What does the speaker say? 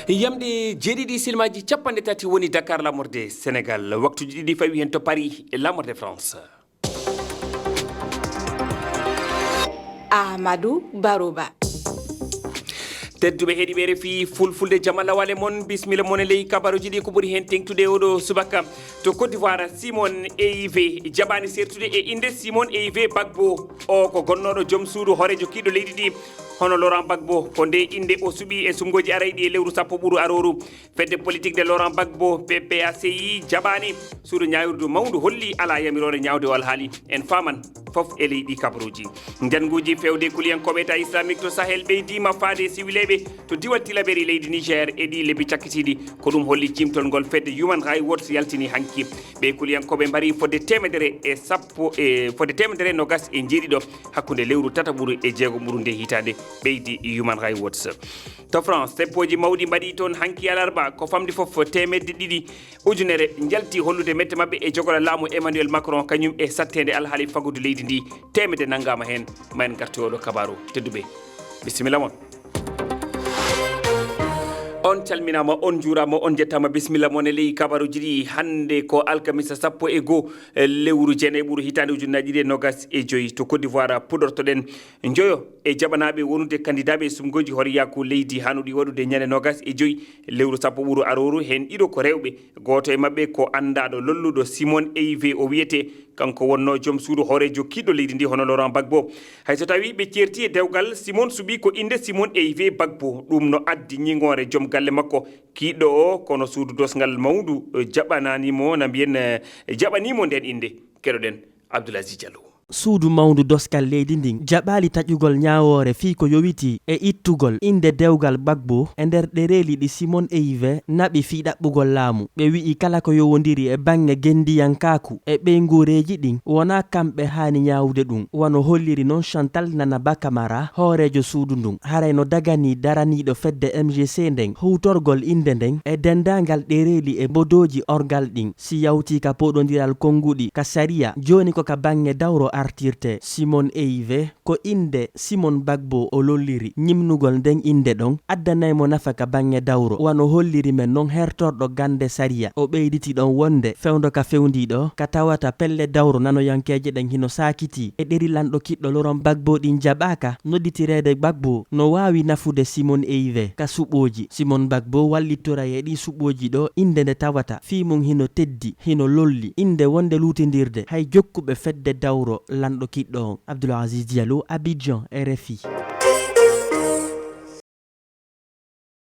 yamde jeeɗiɗi silmaji capanɗe tati woni Dakar lamorde Sénégal waktuji ɗiɗi fawi hen to Paris lamorde France. Amadou Barouba. tedduɓe heeɗiɓe RFI Fulfulde jamalla wale mon bisimilla mon e ley kabaruji ɗi ko ɓuuri hen tengtude oɗo subaka to Côte d'Ivoire. Simon EIV jaɓani sertude e inde Simon EIV Bagbo o ko gonnoɗo joom suudu hoorejo kiɗo leydi ɗi hono Laurent Gbagbo ko nde inde o suuɓi e sumgoji arayɗi e lewru sappo ɓuuru aroru. fedde politique de Laurent Gbagbo PPACI jaɓani suudu ñawirdu mawdu holli ala yamirore ñawde o alhaali en faman fof e leydi kabaruji. janguji fewde kuliyankoɓe ta islamique to Sahel ɓeydima faade siwileɓe to diwal tilaberi leydi Niger e ɗi lebbi cakkitiɗi ko ɗum holli cimtol ngol fedde Human Rights Watch yaltini hanki ɓe kuliyankoɓe mbari fodde temedere e sappo e fodde temedere nogas e jeeɗiɗo hakkude lewru tata ɓuuru e jeegom ɓuuru nde hitande ɓeydi Human Rights Watch. to France teppoji mawɗi mbaɗi toon hanki alarba ko famdi fof temedde ɗiɗi ujunere jalti hollude mette mabɓe e jogola laamu Emmanuel Macron kañum e sattede alhaali fagudu leydi ndi temedde naggama hen ma en garti oɗo kabaru tedduɓe bisimilla mon. on calminama on juurama on jettama bisimilla mon e ley kabaruji ɗi hande ko alkamisa sappo e goho lewru jeenayi ɓuuru hitande ujunnaje ɗiɗi e nogas e joyyi to Côte d'Ivoire puɗortoɗen joyo e jaɓanaɓe wonude candidat ɓe sumgoji hoto yakku leydi hanuɗi waɗude ñande nogas e joyyi lewru sappo ɓuuru aroru hen ɗiɗo ko rewɓe goto e mabɓe ko andaɗo lolluɗo Simon EIV o wiyete kanko wonno joom suudu hoorejo kiɗɗo leydi ndi hono Laurent Gbagbo. hayso tawi ɓe certi e dewgal Simon suuɓi ko inde Simon EIV Bagbo ɗum no addi ñingore joom galle makko kiɗɗo o kono suudu dosgal mawdu jaɓananimo na mbiyen jaɓanimo nden inde keɗoɗen Abdoulaziz Diallo. suudu mawndu doskal leydi ndin jaɓali taƴugol ñawore fii ko yowiti e ittugol inde dewgal Gbagbo e nder ɗereli ɗi Simon EIV naɓi fii ɗaɓɓugol laamu. ɓe wi'i kala ko yowodiri e bange gendiyankaku e ɓeygureji ɗin wona kamɓe haani ñawude ɗum wano holliri noon Chantal Nana Bakamara hoorejo suudu ndun haray no dagani daraniɗo fedde MGC nden hutorgol inde nden e dendagal ɗereli e bodoji orgal ɗin si yawti ka poɗodiral konguɗi ka sariya joni ko ka bange dawro artirte. Simon EIV ko inde Simon Bagbo o lolliri ñimnugol nden inde ɗon addanaymo nafa ka bange dawro wano holliri men non hertorɗo gande sariya o ɓeyditi ɗon wonde fewdo ka fewdiɗo ka tawata pelle dawro nanoyankeje ɗen hino sakiti e ɗerilanɗo kiɗɗo Laurent Gbagbo ɗin jaɓaka nodditirede Gbagbo no wawi nafude Simon EIV ka suɓoji. Simon Bagbo wallitora e ɗi suɓoji ɗo inde nde tawata fimum hino teddi hino lolli inde wonde lutindirde hay jokkuɓe fedde dawro lanɗo kiɗɗo on. Abdoulaziz Diallo, Abidjan, RFI.